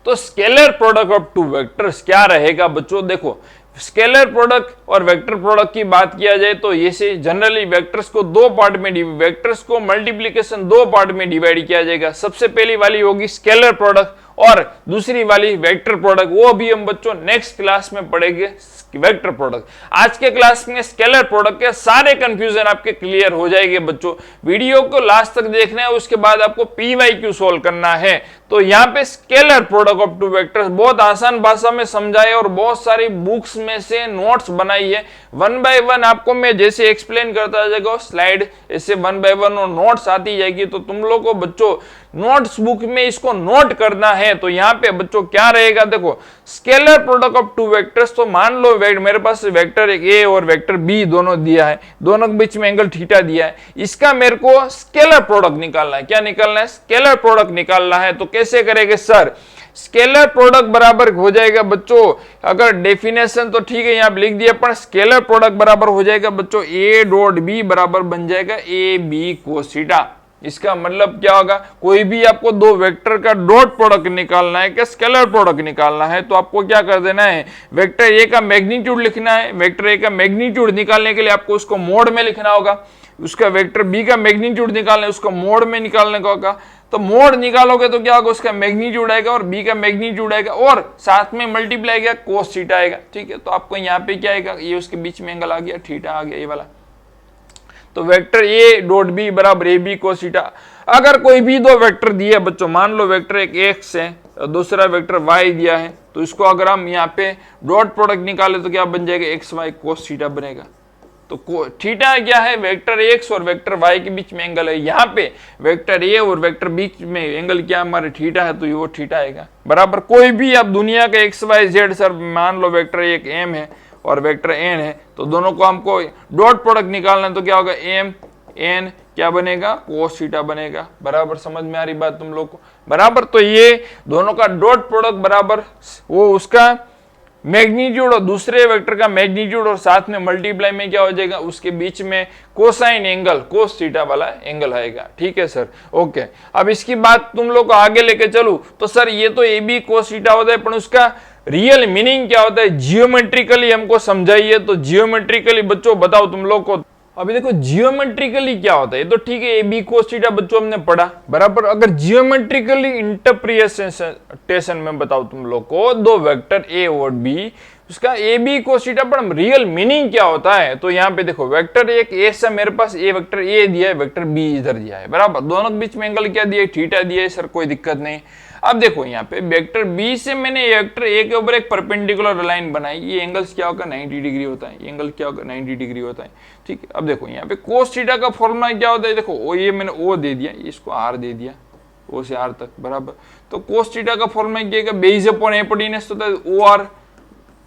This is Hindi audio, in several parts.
तो scalar product of two vectors क्या रहेगा बच्चों? देखो स्केलर प्रोडक्ट और वेक्टर प्रोडक्ट की बात किया जाए तो ये से जनरली वेक्टर्स को दो पार्ट में वेक्टर्स को मल्टीप्लिकेशन दो पार्ट में डिवाइड किया जाएगा। सबसे पहली वाली होगी स्केलर प्रोडक्ट और दूसरी वाली वेक्टर प्रोडक्ट, वो भी हम बच्चों नेक्स्ट क्लास में पढ़ेंगे वेक्टर प्रोडक्ट। आज के क्लास में स्केलर प्रोडक्ट के सारे कंफ्यूजन आपके क्लियर हो जाएंगे बच्चों। वीडियो को लास्ट तक देखना है, उसके बाद आपको पीवाईक्यू सॉल्व करना है। तो यहाँ पे scalar product of two vectors बहुत आसान भाषा में समझाए और बहुत सारी बुक्स में से नोट्स बनाई है। वन बाय वन आपको मैं जैसे एक्सप्लेन करता जाएगा स्लाइड ऐसे वन बाय वन और नोट्स आती जाएगी। तो तुम लोग को बच्चों नोट्स बुक में इसको नोट करना है। तो यहाँ पे बच्चों क्या रहेगा? देखो scalar product of two vectors, तो मान लो मेरे पास वेक्टर ए और वेक्टर बी दोनों दिया है, दोनों के बीच में एंगल थीटा दिया है, इसका मेरे को स्केलर प्रोडक्ट निकालना है। क्या निकालना है? स्केलर प्रोडक्ट निकालना है। तो कैसे करेंगे सर? स्केलर प्रोडक्ट बराबर हो जाएगा बच्चों, अगर डेफिनेशन तो ठीक है यहाँ लिख दिया, पर स्केलर प्रोडक्ट बराबर हो जाएगा बच्चों ए डॉट बी बराबर बन जाएगा ए बी कोस थीटा। इसका मतलब क्या होगा? कोई भी आपको दो वेक्टर का डॉट प्रोडक्ट निकालना है कि स्केलर प्रोडक्ट निकालना है तो आपको क्या कर देना है? वेक्टर ए का मैग्नीट्यूड लिखना है। वेक्टर ए का मैग्नीट्यूड निकालने के लिए आपको उसको मोड में लिखना होगा। उसका वेक्टर बी का मैग्नीट्यूड निकालना है, उसको मोड में निकालने का होगा। तो मोड निकालोगे तो क्या होगा? उसका मैग्नीट्यूड आएगा और बी का मैग्नीट्यूड आएगा और साथ में मल्टीप्लाई किया कोस थीटा आएगा। ठीक है, तो आपको यहाँ पे क्या आएगा? ये उसके बीच में एंगल आ गया, थीटा आ गया ये वाला। तो वेक्टर ए डॉट बी बराबर ए बी कोस थीटा। अगर कोई भी दो वेक्टर दिए बच्चों, मान लो वेक्टर एक एक्स है और दूसरा वेक्टर वाई दिया है, तो इसको अगर हम यहाँ पे डॉट प्रोडक्ट निकाले तो क्या बन जाएगा? एक्स वाई कोस थीटा बनेगा। तो थीटा क्या है? वेक्टर एक्स और वेक्टर वाई के बीच में एंगल है। यहाँ पे वेक्टर ए और वेक्टर बीच में एंगल क्या हमारे थीटा है, तो ये वो थीटा आएगा बराबर। कोई भी आप दुनिया का एक्स वाई जेड, सर मान लो वेक्टर एक एम है और वेक्टर एन है, तो दोनों को हमको डॉट प्रोडक्ट निकालना है। तो क्या होगा? एम एन क्या बनेगा? कोस थीटा बनेगा बराबर। समझ में आ रही बात तुम लोग को बराबर? तो ये दोनों का डॉट प्रोडक्ट बराबर वो उसका मैग्नीट्यूड और दूसरे वेक्टर का मैग्नीट्यूड और साथ में मल्टीप्लाई में क्या हो जाएगा? उसके बीच में कोसाइन एंगल कोस थीटा वाला एंगल आएगा। ठीक है सर, ओके। अब इसकी बात तुम लोग को आगे लेके चलूं तो सर ये तो ए बी कोस थीटा होता है, पर उसका रियल मीनिंग क्या होता है? जियोमेट्रिकली हमको समझाइए। तो जियोमेट्रिकली बच्चों बताओ तुम लोग को। अभी देखो जियोमेट्रिकली क्या होता है, ये तो ठीक है ए बी कोस थीटा बच्चों हमने पढ़ा बराबर। अगर जियोमेट्रिकली इंटरप्रिटेशन में बताओ तुम लोग को, दो वेक्टर ए और बी, उसका ए बी कोस थीटा पर रियल मीनिंग क्या होता है? तो यहाँ पे देखो वेक्टर एक ए से मेरे पास ए वेक्टर ए दिया है, वेक्टर बी इधर दिया है बराबर। दोनों के बीच में एंगल क्या दिया है? थीटा दिया है सर, कोई दिक्कत नहीं। अब देखो यहाँ पे वेक्टर बी से मैंने वेक्टर ए के ऊपर एक परपेंडिकुलर लाइन बनाई, ये एंगल्स क्या होगा? 90 डिग्री होता है। ये एंगल क्या होगा? 90 डिग्री होता है। ठीक है, अब देखो यहाँ पे कोस थीटा का फॉर्मूला क्या होता है? देखो ओ ये मैंने ओ दे दिया, इसको आर दे दिया, ओ से आर तक बराबर। तो कोस थीटा का फॉर्मूला क्या? बेस अपॉन हाइपोटेनस होता है ओ आर।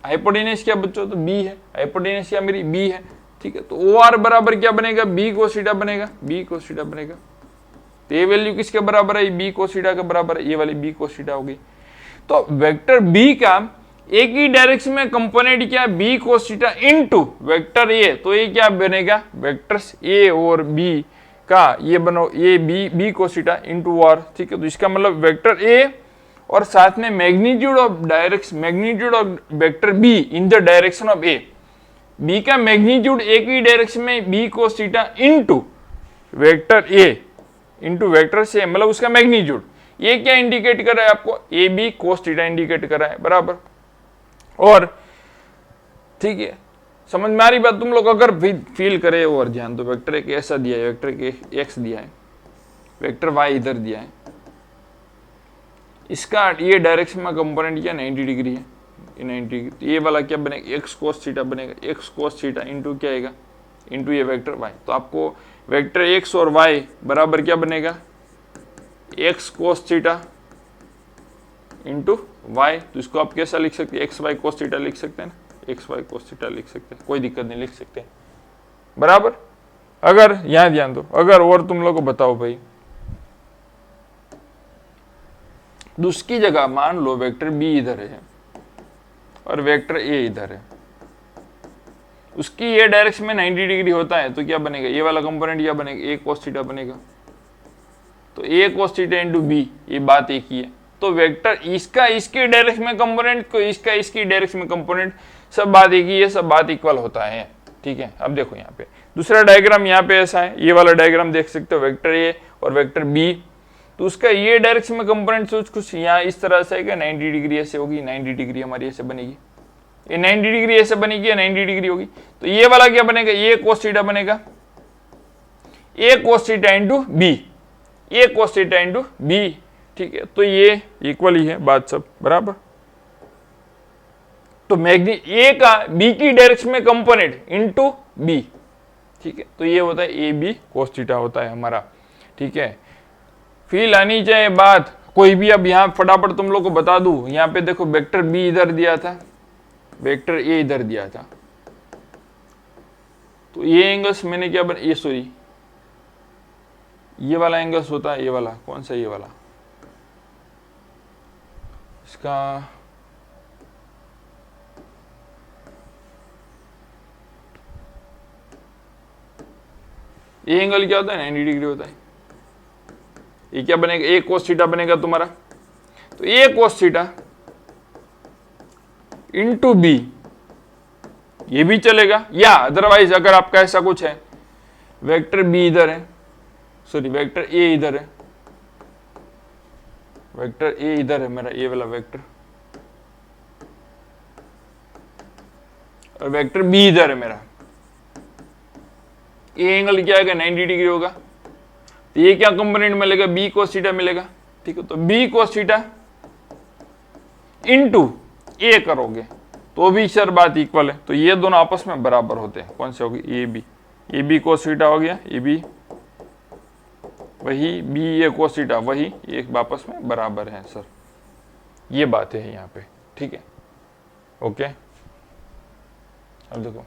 हाइपोटेनस क्या बच्चों? तो बी है। हाइपोटेनस क्या मेरी? बी है। ठीक है, तो ओ आर बराबर क्या बनेगा? बी कोस थीटा बनेगा, बी कोस थीटा बनेगा। तो ये वैल्यू किसके बराबर है? बी कोस थीटा के बराबर है, ये वाली बी कोस थीटा होगी। तो वेक्टर बी का एक ही डायरेक्शन में कंपोनेंट क्या? B cos theta into vector A. तो ये क्या बनेगा? वेक्टर्स ए और बी का ये बनो A B cos theta into R. ठीक है, तो इसका मतलब वेक्टर ए और साथ में magnitude of direction, magnitude of vector B in the direction of A. B का मैग्नीट्यूड एक ही डायरेक्शन में B cos theta into vector A into vector से, मतलब उसका मैग्नीट्यूड। ये क्या इंडिकेट कर रहा है आपको? A B cos theta indicate कर रहा है बराबर। और ठीक है, समझ में आ रही बात तुम लोग? अगर फील करे और ध्यान दो, वेक्टर एक ऐसा दिया है, वेक्टर एक एक्स दिया है, वेक्टर वाई इधर दिया है, इसका ये डायरेक्शन में कंपोनेंट क्या? 90 डिग्री है, 90 डिग्री। तो ये वाला क्या बनेगा? एक्स कोस थीटा बनेगा, एक्स कोस थीटा इंटू क्या आएगा? इंटू ये वेक्टर वाई। तो आपको वेक्टर एक्स और वाई बराबर क्या बनेगा? X cos theta into Y. तो इसको आप कैसा लिख सकते हैं? एक्स वाई कोस थीटा लिख सकते हैं ना, एक्स वाई कोस थीटा लिख सकते हैं, कोई दिक्कत नहीं, लिख सकते हैं बराबर। अगर यहां ध्यान दो, अगर और तुम लोग को बताओ भाई, उसकी जगह मान लो वेक्टर बी इधर है और वेक्टर ए इधर है, उसकी ये डायरेक्शन में 90 डिग्री होता है, तो क्या बनेगा? ये वाला कंपोनेंट क्या बनेगा? ए कोस थीटा बनेगा। तो ए कोस थीटा इंटू बी, ये बात एक ही है। तो वेक्टर इसका इसकी डायरेक्शन में कंपोनेंट को इसका इसकी डायरेक्शन में कंपोनेंट, सब बात एक ही है, सब बात इक्वल होता है। ठीक है, अब देखो यहाँ पे दूसरा डायग्राम यहाँ पे ऐसा है, ये वाला डायग्राम देख सकते हो, वेक्टर ए और वेक्टर बी, तो उसका ये डायरेक्शन में कंपोनेंट कुछ यहाँ इस तरह से है, 90 डिग्री ऐसे होगी, 90 डिग्री हमारी ऐसे बनेगी, ये 90 डिग्री ऐसे बनेगी, 90 डिग्री होगी। तो ये वाला क्या बनेगा, ये cos थीटा बनेगा, ए cos theta into B, A cos theta into B. ठीक है, तो ये इक्वल ही है, बात सब बराबर। तो मैग्नी ए का बी की डायरेक्शन में कंपोनेंट इंटू बी। ठीक है, तो ये होता है ए बी cos थीटा होता है हमारा। ठीक है, फील आनी चाहिए बात कोई भी। अब यहाँ फटाफट तुम लोग को बता दूं, यहाँ पे देखो वेक्टर बी इधर दिया था, वेक्टर ए इधर दिया था, तो ये एंगल्स मैंने क्या ये सॉरी ये वाला एंगल्स होता है, ये वाला कौन सा, ये वाला इसका ये एंगल क्या होता है, 90 डिग्री होता है। ये क्या बनेगा, ए cos थीटा बनेगा तुम्हारा, तो ए cos थीटा इंटू बी, ये भी चलेगा। या अदरवाइज अगर आपका ऐसा कुछ है, वेक्टर बी इधर है, सॉरी वेक्टर ए इधर है, वेक्टर ए इधर है मेरा, ये वाला वेक्टर, और वेक्टर बी इधर है मेरा, ये एंगल क्या आएगा, 90 डिग्री होगा। तो ये क्या कंपोनेंट मिलेगा, बी cos थीटा मिलेगा। ठीक है, तो बी cos थीटा इंटू ए करोगे तो भी सर बात इक्वल है, तो ये दोनों आपस में बराबर होते हैं। कौन से होगी, ए बी cos थीटा हो गया, ए बी वही, बी ए cos थीटा वही, एक आपस में बराबर है सर, ये बात है यहाँ पे। ठीक है, ओके। अब देखो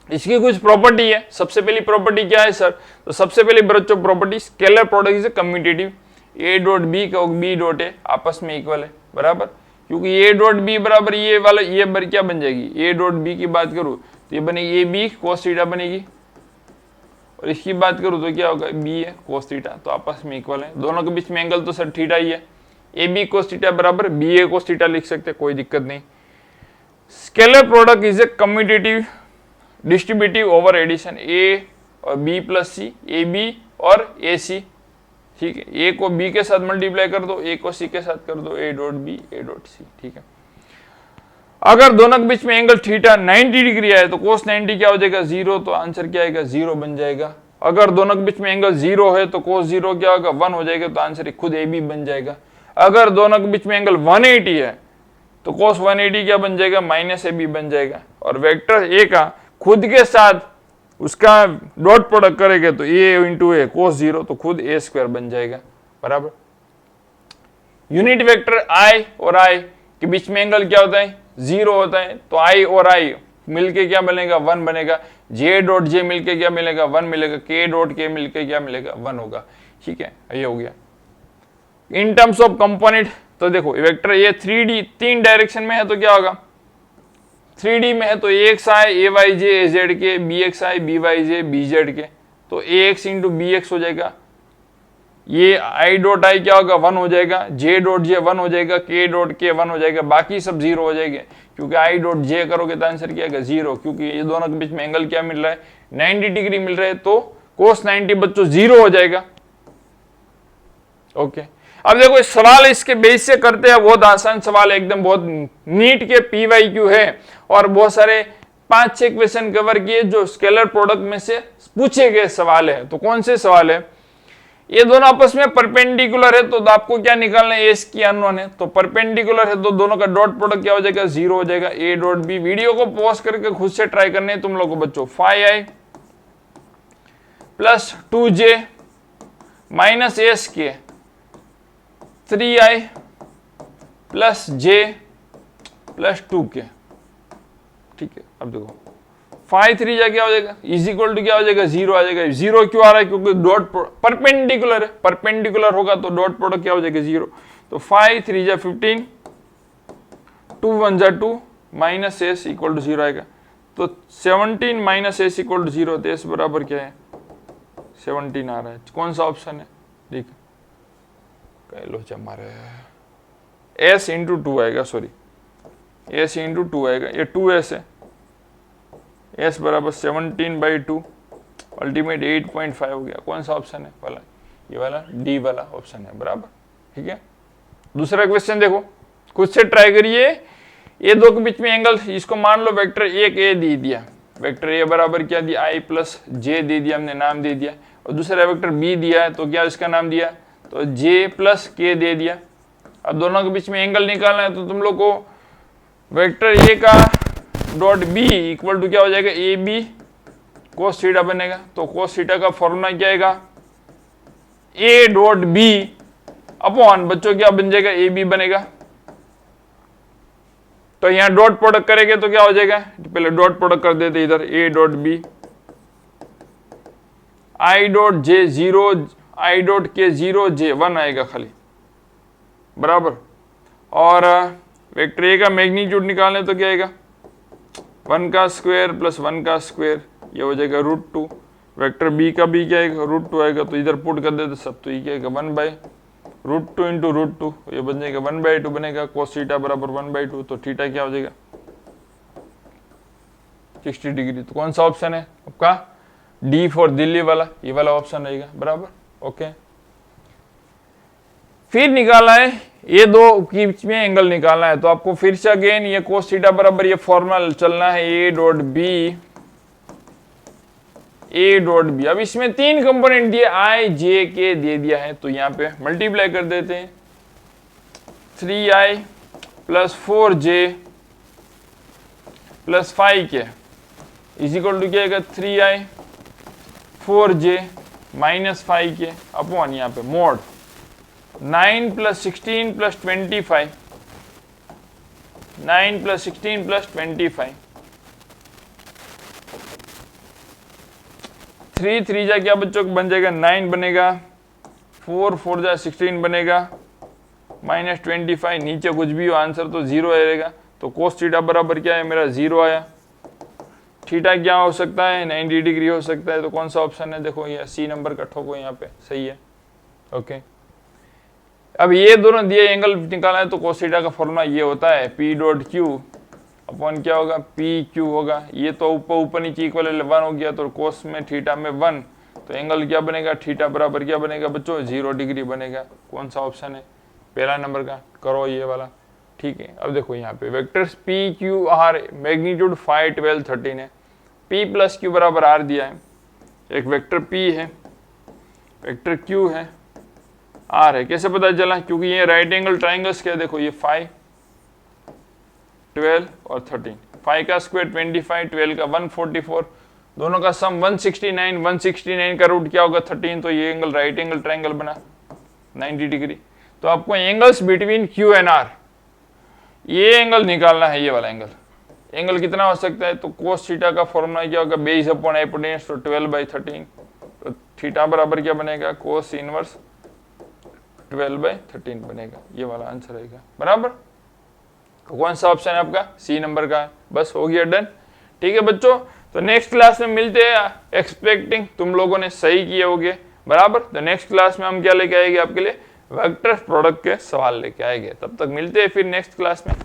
इसकी कुछ प्रॉपर्टी है। सबसे पहली प्रॉपर्टी क्या है सर, तो सबसे पहली बच्चों property, scalar product is commutative, A dot B का बी डॉट ए आपस में इक्वल है, बराबर, क्योंकि ए डॉट बी बराबर ये वाला, ये बर क्या बन जाएगी, ए डॉट बी की बात करूं तो ये बनेगी ए बी cos थीटा बनेगी, और इसकी बात करूं तो क्या होगा, बी है cos थीटा, तो आपस में इक्वल है। दोनों के बीच में एंगल तो सर थीटा ही है, ए बी cos थीटा बराबर बी ए cos थीटा लिख सकते, कोई दिक्कत नहीं। Scalar product is a commutative distributive over addition, A और B plus C, A B और ए सी। ठीक है, ए को बी के साथ मल्टीप्लाई कर दो, ए को सी के साथ कर दो, A dot B A dot C. ठीक है, अगर दोनों के बीच में एंगल थीटा 90 डिग्री आए तो cos 90 क्या हो जाएगा, 0, तो आंसर क्या आएगा, 0 बन जाएगा। अगर दोनों के बीच में एंगल 0 है तो cos 0 क्या होगा, 1 हो जाएगा, तो आंसर खुद ए बी बन जाएगा। अगर दोनों के बीच में एंगल 180 है तो cos 180 क्या बन जाएगा, माइनस ए बी बन जाएगा। और वेक्टर ए का खुद के साथ उसका डॉट प्रोडक्ट करेंगे तो ए इंटू ए cos 0, तो खुद ए स्क्वायर बन जाएगा, बराबर। यूनिट वेक्टर आई और आई के बीच में एंगल क्या होता है, 0 होता है, तो आई और आई मिलके क्या बनेगा, 1 बनेगा। जे डॉट जे मिलके क्या मिलेगा, 1 मिलेगा। के डॉट के मिलके क्या मिलेगा, 1 होगा। ठीक है, ये हो गया। इन टर्म्स ऑफ कंपोनेंट तो देखो वेक्टर ये 3D 3 डायरेक्शन में है तो क्या होगा, 3D में है तो x i A y j A z k, B x i B y j B z k, तो A x into B x हो जाएगा। ये आई डॉट आई क्या होगा, 1 हो जाएगा। जे डॉट जे 1 हो जाएगा, के डॉट के 1 हो जाएगा, बाकी सब 0 हो जाएंगे, क्योंकि आई डॉट जे करोगे तो आंसर क्या आएगा, 0, क्योंकि ये दोनों के बीच में एंगल क्या मिल रहा है, 90 डिग्री मिल रहा है, तो cos 90 बच्चों 0 हो जाएगा। ओके, अब देखो इस सवाल इसके बेस से करते हैं, बहुत आसान सवाल है, एकदम बहुत नीट के PYQ है, और बहुत सारे 5-6 क्वेश्चन कवर किए जो स्केलर प्रोडक्ट में से पूछे गए सवाल है। तो कौन से सवाल है, ये दोनों आपस में परपेंडिकुलर है, तो आपको क्या निकालना है, एस की अननोन है, तो परपेंडिकुलर है तो दोनों का डॉट प्रोडक्ट क्या हो जाएगा, 0 हो जाएगा। ए डॉट बी, वीडियो को पॉज करके खुद से ट्राई करने तुम लोगों को बच्चों। 5i plus 2j minus S के 3i plus j plus 2k। ठीक है, अब देखो 5 3 जा क्या हो जाएगा, इज इक्वल टू क्या हो जाएगा, 0 आ जाएगा। 0 क्यों आ रहा है, क्योंकि डॉट परपेंडिकुलर है, परपेंडिकुलर होगा तो डॉट प्रोडक्ट क्या हो जाएगा, 0। तो 5 3 जा 15, 2 1 जा 2, माइनस एस इक्वल टू 0 आएगा। तो 17 माइनस एस इक्वल टू 0, तो एस बराबर क्या है, 17 आ रहा है। कौन सा ऑप्शन है, ठीक है, लो हमारे s इंटू 2 आएगा, सॉरी s इंटू 2 आएगा, ये 2s है, s बराबर 17/2, अल्टीमेट 8.5 हो गया। कौन सा ऑप्शन है वाला? ये वाला डी वाला ऑप्शन है, बराबर। ठीक है, दूसरा क्वेश्चन देखो, खुद से ट्राई करिए। ये दो के बीच में एंगल, इसको मान लो वेक्टर एक ए दे दिया, वेक्टर ए बराबर क्या दिया, आई प्लस जे दे दिया, हमने नाम दे दिया, और दूसरा वेक्टर बी दिया है, तो क्या इसका नाम दिया, तो जे प्लस के दे दिया। अब दोनों के बीच में एंगल निकालना है, तो तुम लोग को वेक्टर ए का डॉट बी इक्वल टू क्या हो जाएगा, ए बी कोस थीटा बनेगा। तो कोस थीटा का फॉर्मूला क्या आएगा, ए डॉट बी अपॉन बच्चों क्या बन जाएगा, ए बी बनेगा। तो यहां डॉट प्रोडक्ट करेंगे तो क्या हो जाएगा, पहले डॉट प्रोडक्ट कर देते इधर, A dot B, I dot J 0, I dot K 0, जे 1 आएगा खाली, बराबर। और वेक्टर ए का मैग्नीट्यूड निकालने तो क्या आएगा, 1 का स्क्वायर प्लस 1 का स्क्वायर, ये हो जाएगा √2। वेक्टर बी का भी क्या आएगा, √2 आएगा, तो इधर पुट कर देते सब, तो ये क्या आएगा 1/√2 इंटू √2, ये बन जाएगा 1/2 बनेगा, कोस थीटा बराबर 1/2, तो थीटा क्या हो जाएगा 60 डिग्री। तो कौन सा ऑप्शन है आपका, डी फॉर दिल्ली वाला, ये वाला ऑप्शन रहेगा, बराबर। ओके, फिर निकालना है, ये दो के बीच में एंगल निकालना है, तो आपको फिर से अगेन ये कोस थीटा बराबर ये फॉर्मूला चलना है, A dot B, A dot B. अब इसमें तीन कंपोनेंट दिए, आई जे के दे दिया है, तो यहां पे मल्टीप्लाई कर देते हैं, 3i plus 4j plus 5k is equal to क्या आएगा, 3i 4j minus 5k upon यहाँ पे mod 9 plus 16 plus 25, 9 plus 16 plus 25, 3 3 जा क्या बच्चों को बन जाएगा 9 बनेगा, 4 4 जा 16 बनेगा, माइनस 25, नीचे कुछ भी हो आंसर तो 0 आएगा। तो कोस थीटा बराबर क्या है मेरा 0 आया। थीटा क्या हो सकता है 90 डिग्री हो सकता है, तो कौन सा ऑप्शन है, देखो ये सी नंबर का ठोको यहाँ पे, सही है। ओके, अब ये दोनों दिए एंगल निकालना है, तो कोस थीटा का फॉर्मूला ये होता है P डॉट क्यू अपॉन क्या होगा पी क्यू होगा। ये तो ऊपर नीचे इक्वल 1 हो गया, तो कोस में थीटा में 1, तो एंगल क्या बनेगा, थीटा बराबर क्या बनेगा बच्चों 0 डिग्री बनेगा। कौन सा ऑप्शन है, पहला नंबर का, करो ये वाला। ठीक है, अब देखो यहाँ पे vectors P Q R, magnitude 5 12 13 है, पी प्लस क्यू बराबर आर दिया है, एक वेक्टर पी है, वेक्टर क्यू है, आर है। कैसे पता चला, क्योंकि ये राइट एंगल ट्राइंगल्स क्या है, देखो ये 5 12 और 13, 5 का स्क्वायर 25, 12 का 144, दोनों का सम 169, 169 का रूट क्या होगा 13, तो ये एंगल राइट एंगल ट्राइंगल बना 90 डिग्री। तो आपको angles between Q and R, ये एंगल निकालना है, ये वाला एंगल। एंगल कितना हो सकता है, तो कोस थीटा का फॉर्मूला क्या होगा बेस अपॉन हाइपोटेन्यूज, तो 12/13, तो थीटा बराबर क्या बनेगा कोस इनवर्स 12/13 बनेगा, ये वाला आंसर रहेगा, बराबर। कौन सा ऑप्शन है आपका, सी नंबर का है। बस हो गया, डन। ठीक है बच्चों, तो नेक्स्ट क्लास में मिलते हैं, एक्सपेक्टिंग तुम लोगों ने सही किए होगे, बराबर। तो नेक्स्ट क्लास में हम क्या लेके आएंगे आपके लिए, वेक्टर प्रोडक्ट के सवाल लेके आएंगे। तब तक मिलते हैं फिर नेक्स्ट क्लास में।